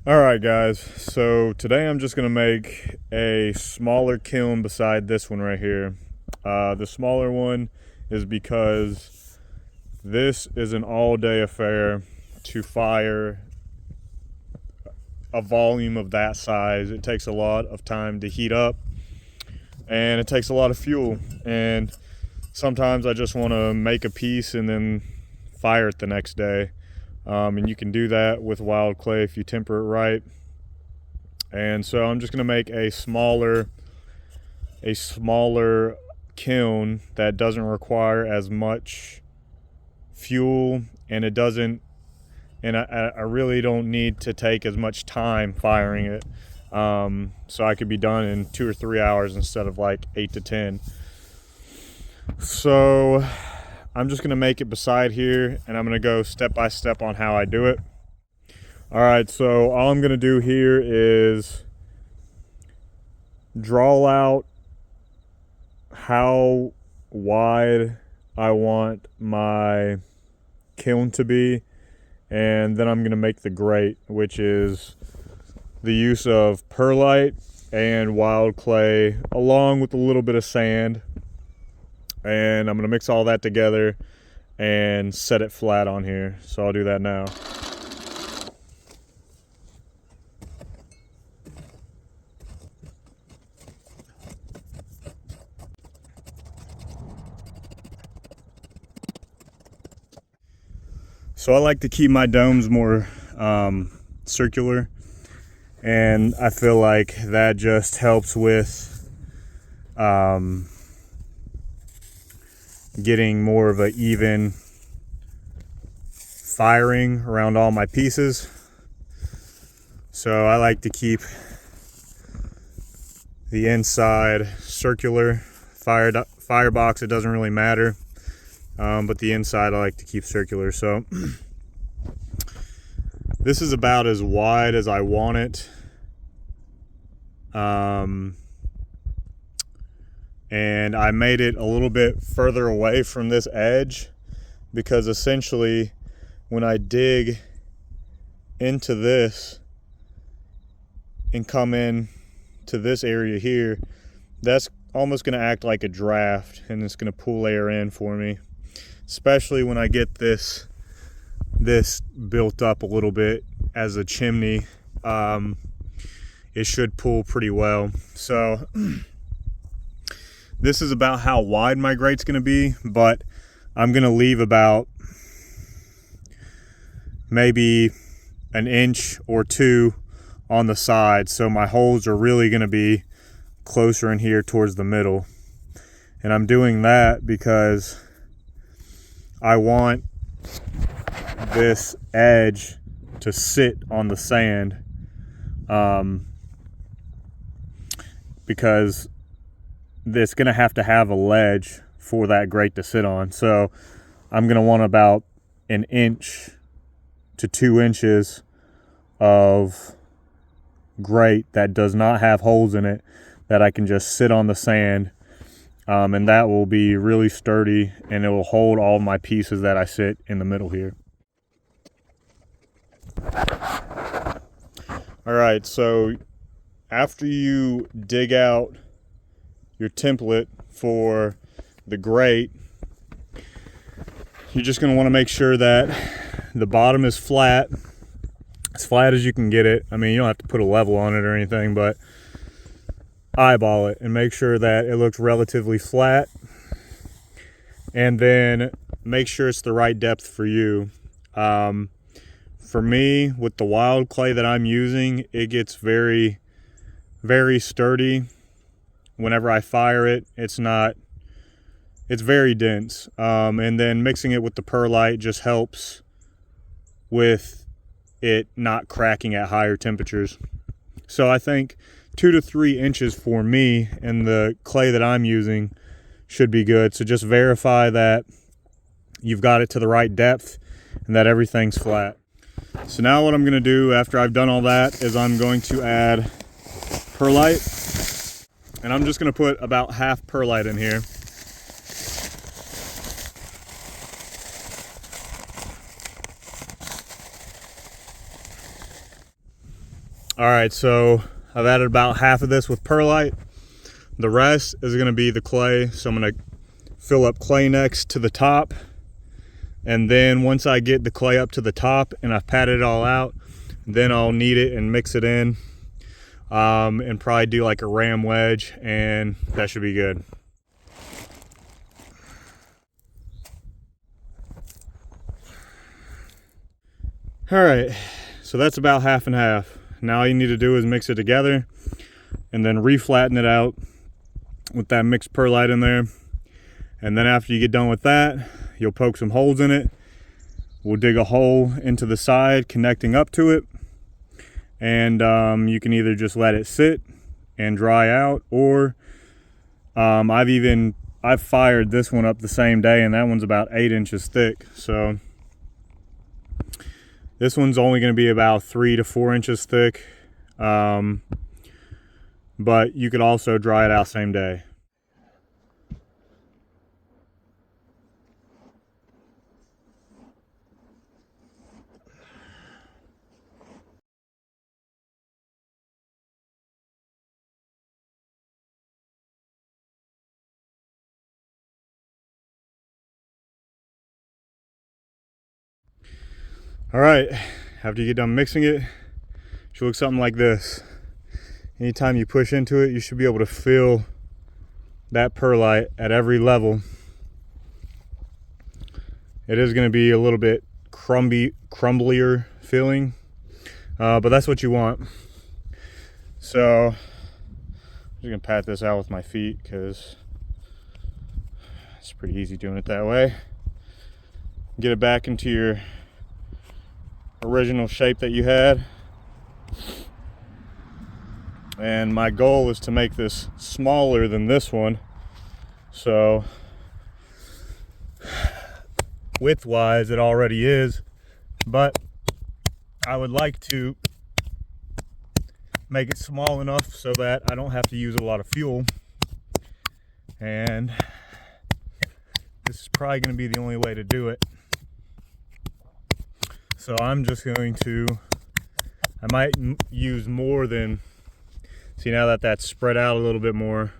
Alright guys, so today I'm just going to make a smaller kiln beside this one right here. The smaller one is because this is an all-day affair to fire a volume of that size. It takes a lot of time to heat up and it takes a lot of fuel, and sometimes I just want to make a piece and then fire it the next day. And you can do that with wild clay if you temper it right. And so I'm just going to make a smaller kiln that doesn't require as much fuel, and it doesn't, and I really don't need to take as much time firing it. So I could be done in 2 or 3 hours instead of like 8 to 10. So I'm just gonna make it beside here, and I'm gonna go step by step on how I do it. All right, so all I'm gonna do here is draw out how wide I want my kiln to be, and then I'm gonna make the grate, which is the use of perlite and wild clay along with a little bit of sand. And I'm gonna mix all that together and set it flat on here. So I'll do that now. So I like to keep my domes more circular, and I feel like that just helps with getting more of an even firing around all my pieces. So I like to keep the inside circular. Firebox, it doesn't really matter, but the inside I like to keep circular. So this is about as wide as I want it. And I made it a little bit further away from this edge because essentially when I dig into this and come in to this area here, that's almost going to act like a draft, and it's going to pull air in for me, especially when I get this built up a little bit as a chimney. It should pull pretty well. So this is about how wide my grate's going to be, but I'm going to leave about maybe an inch or two on the side, so my holes are really going to be closer in here towards the middle. And I'm doing that because I want this edge to sit on the sand, because it's going to have a ledge for that grate to sit on. So I'm going to want about an inch to 2 inches of grate that does not have holes in it, that I can just sit on the sand, and that will be really sturdy, and it will hold all my pieces that I sit in the middle here. All right, so after you dig out your template for the grate, you're just going to want to make sure that the bottom is flat, as flat as you can get it. I mean, you don't have to put a level on it or anything, but eyeball it and make sure that it looks relatively flat, and then make sure it's the right depth for you. For me, with the wild clay that I'm using, it gets very, very sturdy. Whenever I fire it, it's very dense. And then mixing it with the perlite just helps with it not cracking at higher temperatures. So I think 2 to 3 inches for me, and the clay that I'm using should be good. So just verify that you've got it to the right depth and that everything's flat. So now what I'm going to do after I've done all that is I'm going to add perlite. And I'm just going to put about half perlite in here. All right, so I've added about half of this with perlite. The rest is gonna be the clay. So I'm gonna fill up clay next to the top. And then once I get the clay up to the top and I've patted it all out, then I'll knead it and mix it in, and probably do like a ram wedge, and that should be good. All right, so that's about half and half. Now all you need to do is mix it together and then re-flatten it out with that mixed perlite in there. And then after you get done with that, you'll poke some holes in it. We'll dig a hole into the side connecting up to it. And you can either just let it sit and dry out, or I've fired this one up the same day, and that one's about 8 inches thick. So this one's only going to be about 3 to 4 inches thick, but you could also dry it out same day. All right, after you get done mixing it, it should look something like this. Anytime you push into it, you should be able to feel that perlite at every level. It is going to be a little bit crumblier feeling, but that's what you want. So I'm just going to pat this out with my feet because it's pretty easy doing it that way. Get it back into your original shape that you had. And my goal is to make this smaller than this one. So width-wise, it already is, but I would like to make it small enough so that I don't have to use a lot of fuel. And this is probably going to be the only way to do it. So I'm just going to, I might use more than, see now that that's spread out a little bit more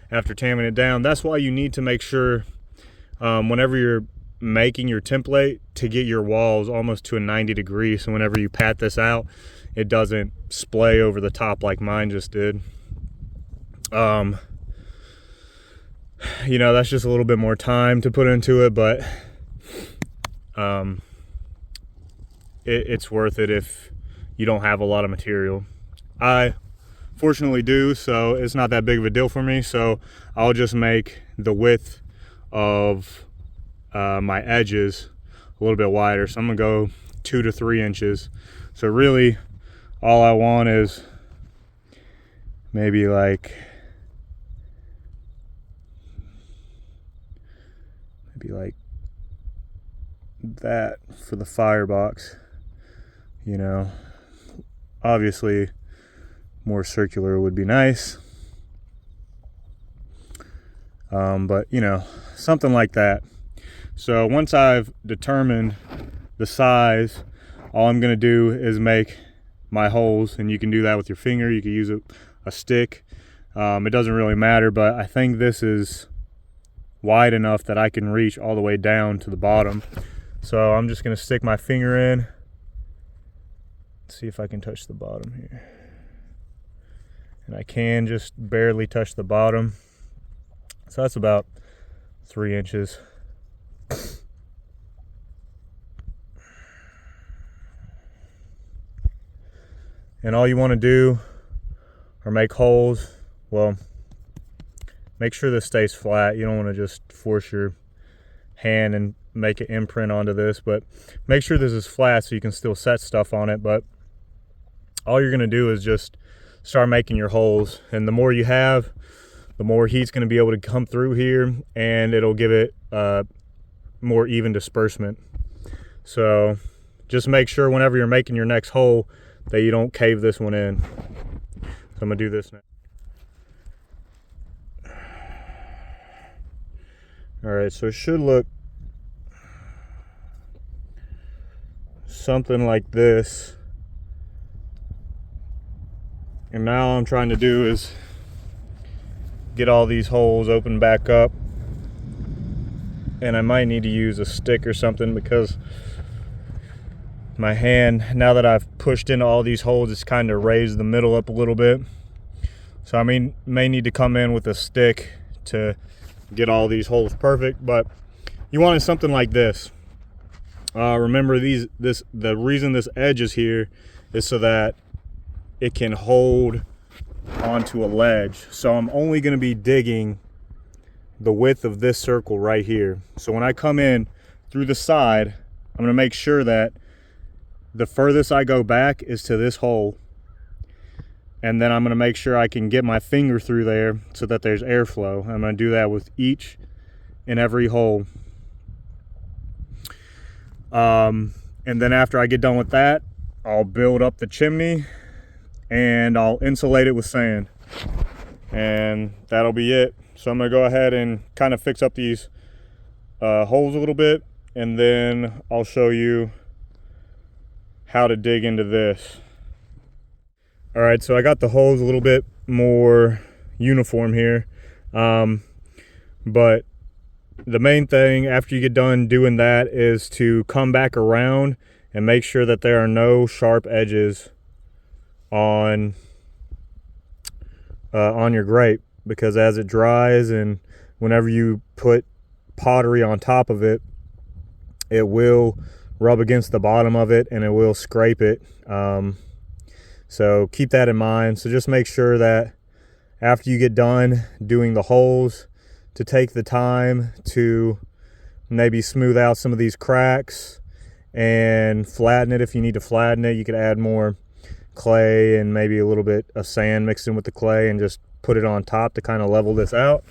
after tamming it down. That's why you need to make sure whenever you're making your template to get your walls almost to a 90 degrees. So whenever you pat this out, it doesn't splay over the top like mine just did. You know, that's just a little bit more time to put into it, but it's worth it if you don't have a lot of material. I fortunately do, so it's not that big of a deal for me. So I'll just make the width of my edges a little bit wider. So I'm gonna go 2 to 3 inches. So really all I want is maybe like that for the firebox. You know, obviously more circular would be nice, but you know, something like that. So once I've determined the size, all I'm gonna do is make my holes, and you can do that with your finger. You can use a stick. It doesn't really matter, but I think this is wide enough that I can reach all the way down to the bottom. So I'm just gonna stick my finger in. See if I can touch the bottom here. And I can just barely touch the bottom. So that's about 3 inches. And all you want to do or make holes, well, make sure this stays flat. You don't want to just force your hand and make an imprint onto this, but make sure this is flat so you can still set stuff on it. But all you're going to do is just start making your holes, and the more you have, the more heat's going to be able to come through here, and it'll give it more even disbursement. So just make sure whenever you're making your next hole that you don't cave this one in. So I'm going to do this now. All right, so it should look something like this And now all I'm trying to do is get all these holes opened back up. And I might need to use a stick or something because my hand, now that I've pushed into all these holes, it's kind of raised the middle up a little bit. So I may need to come in with a stick to get all these holes perfect, but you wanted something like this. Remember the reason this edge is here is so that it can hold onto a ledge. So I'm only going to be digging the width of this circle right here. So when I come in through the side, I'm going to make sure that the furthest I go back is to this hole, and then I'm going to make sure I can get my finger through there so that there's airflow. I'm going to do that with each and every hole. And then after I get done with that, I'll build up the chimney and I'll insulate it with sand, and that'll be it. So I'm gonna go ahead and kind of fix up these holes a little bit, and then I'll show you how to dig into this. All right, so I got the holes a little bit more uniform here, but the main thing after you get done doing that is to come back around and make sure that there are no sharp edges on your grate, because as it dries and whenever you put pottery on top of it, it will rub against the bottom of it and it will scrape it. So keep that in mind. So just make sure that after you get done doing the holes, to take the time to maybe smooth out some of these cracks and flatten it. If you need to flatten it, you could add more clay and maybe a little bit of sand mixed in with the clay and just put it on top to kind of level this out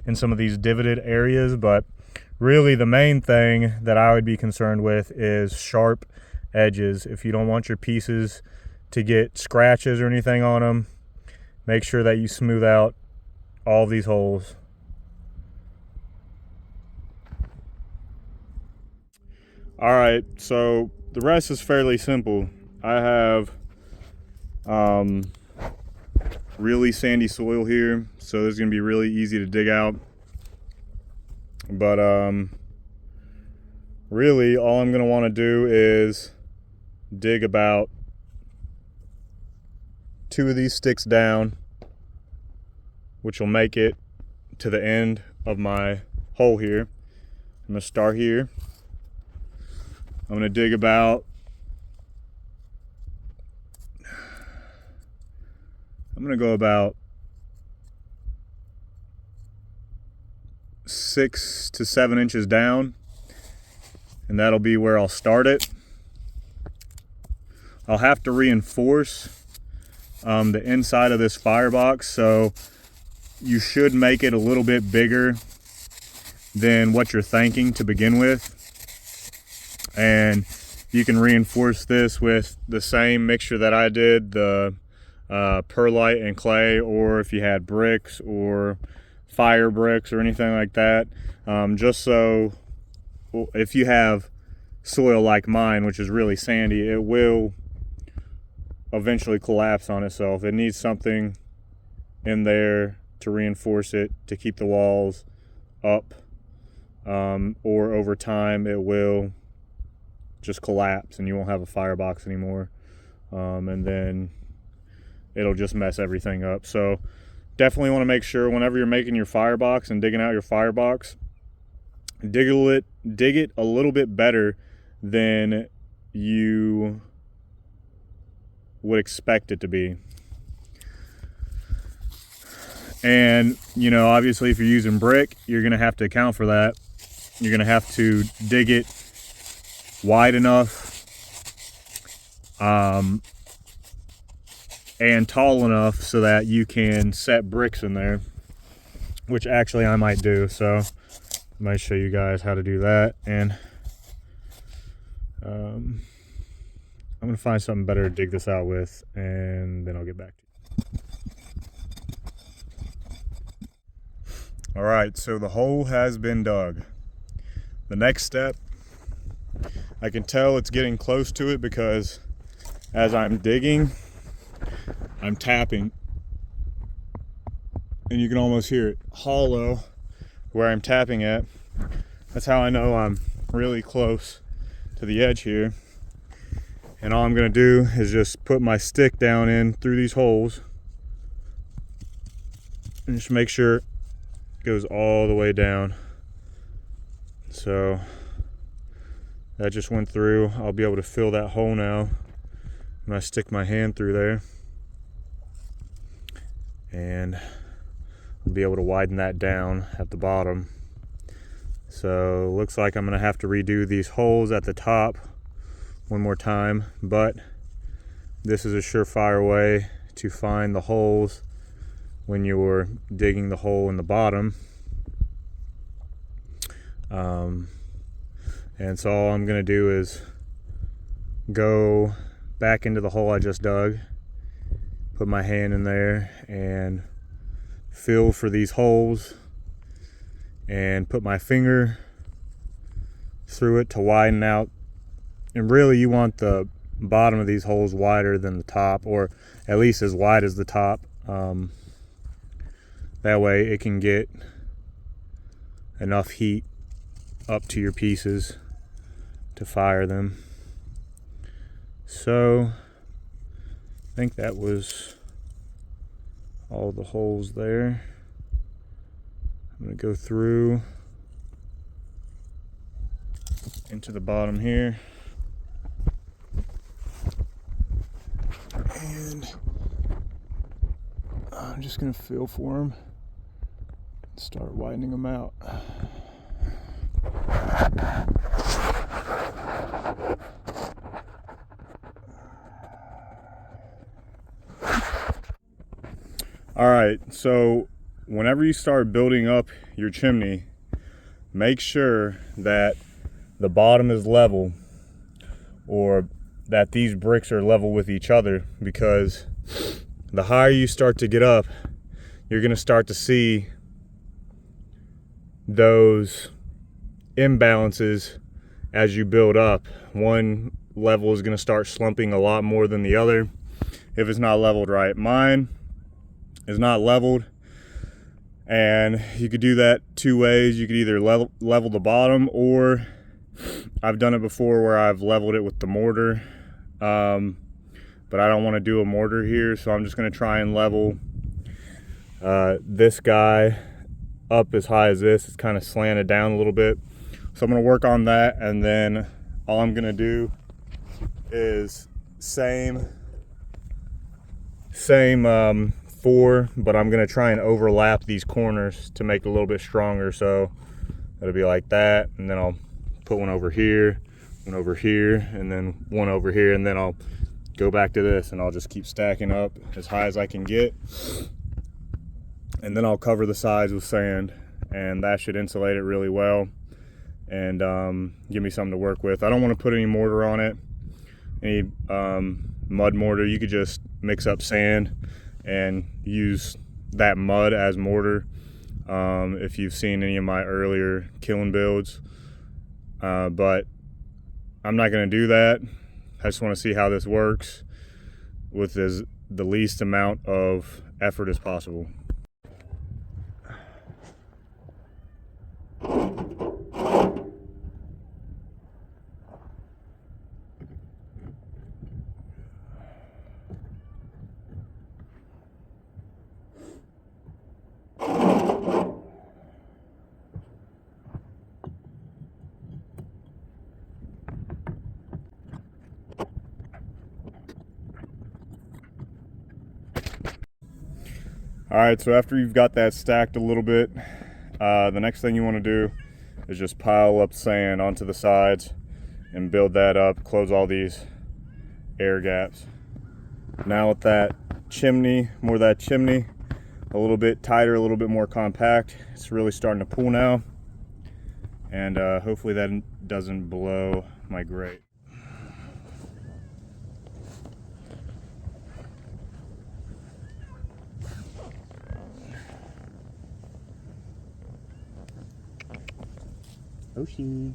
in some of these divoted areas. But really the main thing that I would be concerned with is sharp edges. If you don't want your pieces to get scratches or anything on them, make sure that you smooth out all of these holes. All right, so the rest is fairly simple. I have really sandy soil here, so this is gonna be really easy to dig out. But really all I'm gonna want to do is dig about 2 of these sticks down, which will make it to the end of my hole here. I'm gonna start here. I'm gonna dig about, I'm gonna go about 6 to 7 inches down, and that'll be where I'll start it. I'll have to reinforce the inside of this firebox, so you should make it a little bit bigger than what you're thinking to begin with. And you can reinforce this with the same mixture that I did, the perlite and clay, or if you had bricks or fire bricks or anything like that, just so if you have soil like mine, which is really sandy, it will eventually collapse on itself. It needs something in there to reinforce it, to keep the walls up, or over time it will just collapse and you won't have a firebox anymore, and then it'll just mess everything up. So definitely want to make sure whenever you're making your firebox and digging out your firebox, dig it a little bit better than you would expect it to be. And you know, obviously if you're using brick, you're gonna have to account for that. You're gonna have to dig it wide enough and tall enough so that you can set bricks in there, which actually I might do. So I might show you guys how to do that, and I'm gonna find something better to dig this out with, and then I'll get back to you. All right, so the hole has been dug. The next step, I can tell it's getting close to it because as I'm digging, I'm tapping, and you can almost hear it hollow where I'm tapping at. That's how I know I'm really close to the edge here. And all I'm gonna do is just put my stick down in through these holes and just make sure it goes all the way down. So that just went through. I'll be able to fill that hole now when I stick my hand through there. And I'll be able to widen that down at the bottom. So looks like I'm gonna have to redo these holes at the top one more time, but this is a surefire way to find the holes when you're digging the hole in the bottom. And so all I'm gonna do is go back into the hole I just dug, put my hand in there and feel for these holes and put my finger through it to widen out. And really you want the bottom of these holes wider than the top, or at least as wide as the top. That way it can get enough heat up to your pieces to fire them. So I think that was all the holes there. I'm gonna go through into the bottom here. And I'm just gonna feel for them, start widening them out. All right, so whenever you start building up your chimney, make sure that the bottom is level, or that these bricks are level with each other, because the higher you start to get up, you're gonna start to see those imbalances as you build up. One level is gonna start slumping a lot more than the other if it's not leveled right. Mine is not leveled, and you could do that two ways. You could either level the bottom, or I've done it before where I've leveled it with the mortar, but I don't want to do a mortar here, so I'm just going to try and level this guy up as high as this. It's kind of slanted down a little bit, so I'm going to work on that, and then all I'm going to do is same but I'm going to try and overlap these corners to make it a little bit stronger. So it'll be like that, and then I'll put one over here, and then one over here, and then I'll go back to this, and I'll just keep stacking up as high as I can get, and then I'll cover the sides with sand, and that should insulate it really well and give me something to work with. I don't want to put any mortar on it, any mud mortar. You could just mix up sand and use that mud as mortar. If you've seen any of my earlier kiln builds, but I'm not going to do that. I just want to see how this works with the least amount of effort as possible. All right, so after you've got that stacked a little bit, the next thing you want to do is just pile up sand onto the sides and build that up, close all these air gaps. Now with that chimney, a little bit tighter, a little bit more compact, it's really starting to pull now, and hopefully that doesn't blow my grate. Oshi,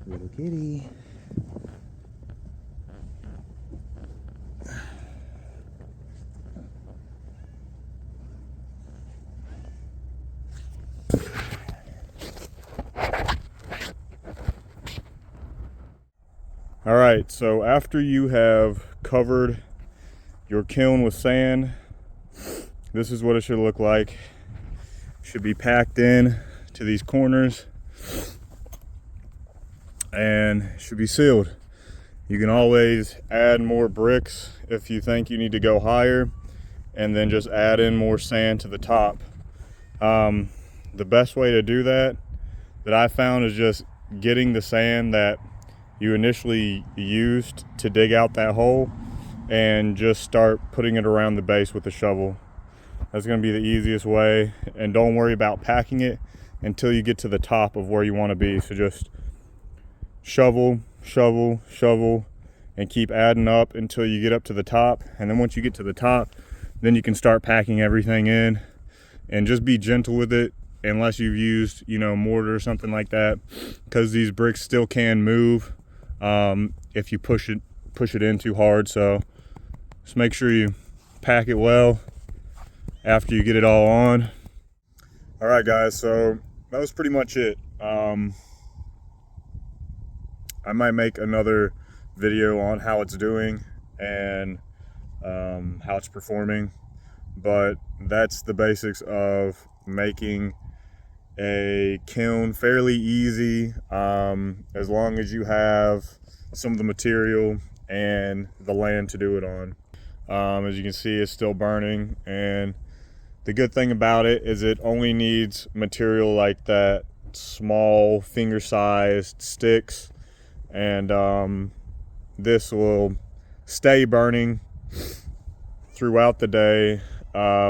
little kitty. All right, so after you have covered your kiln with sand, this is what it should look like. It should be packed in to these corners and it should be sealed. You can always add more bricks if you think you need to go higher, and then just add in more sand to the top. The best way to do that I found is just getting the sand that you initially used to dig out that hole and just start putting it around the base with a shovel. That's going to be the easiest way, and don't worry about packing it until you get to the top of where you want to be. So just shovel, shovel, shovel, and keep adding up until you get up to the top. And then once you get to the top, then you can start packing everything in, and just be gentle with it unless you've used, you know, mortar or something like that, because these bricks still can move if you push it in too hard. So just make sure you pack it well after you get it all on. All right guys, so that was pretty much it. I might make another video on how it's doing and how it's performing, but that's the basics of making a kiln. Fairly easy, as long as you have some of the material and the land to do it on. As you can see, it's still burning, and the good thing about it is it only needs material like that, small finger-sized sticks, and this will stay burning throughout the day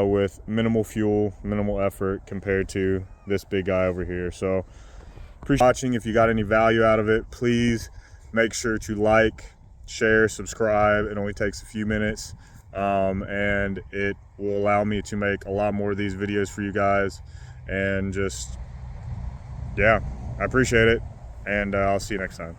with minimal fuel, minimal effort compared to this big guy over here. So appreciate watching. If you got any value out of it, please make sure to like, share, subscribe. It only takes a few minutes, and it will allow me to make a lot more of these videos for you guys. And just, yeah, I appreciate it, and I'll see you next time.